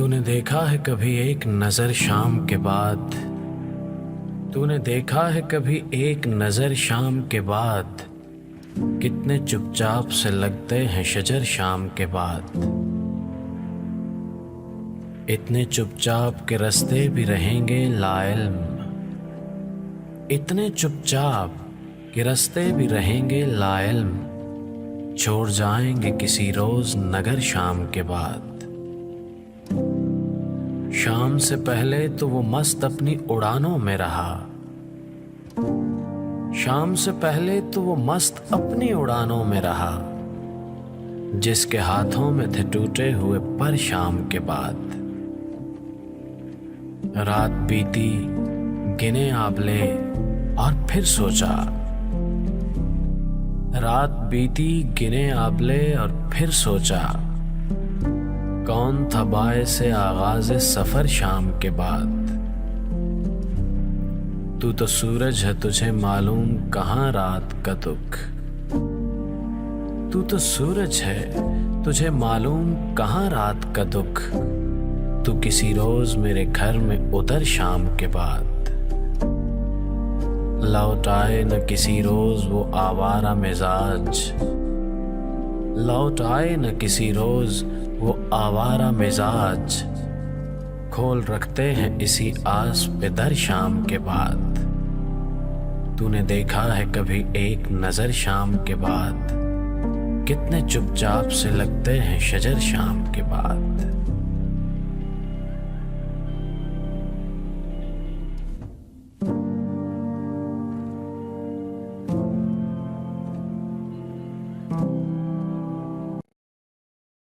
तूने देखा है कभी एक नजर शाम के बाद, तूने देखा है कभी एक नजर शाम के बाद, कितने चुपचाप से लगते हैं शजर शाम के बाद। इतने चुपचाप के रास्ते भी रहेंगे लाइल्म, इतने चुपचाप के रास्ते भी रहेंगे लाइल्म, छोड़ जाएंगे किसी रोज नगर शाम के बाद। शाम से पहले तो वो मस्त अपनी उड़ानों में रहा, शाम से पहले तो वो मस्त अपनी उड़ानों में रहा, जिसके हाथों में थे टूटे हुए पर शाम के बाद। रात बीती गिने आबले और फिर सोचा, रात बीती गिने आबले और फिर सोचा, कौन था बायसे आगाज़ सफर शाम के बाद। तू तो सूरज है तुझे मालूम कहाँ रात का दुख, तू तो सूरज है तुझे मालूम कहाँ रात का दुख, तू किसी रोज मेरे घर में उतर शाम के बाद। लौट आए न किसी रोज वो आवारा मिजाज, लौट आए न किसी रोज वो आवारा मिजाज, खोल रखते हैं इसी आस पे दर शाम के बाद। तूने देखा है कभी एक नजर शाम के बाद, कितने चुपचाप से लगते हैं शजर शाम के बाद।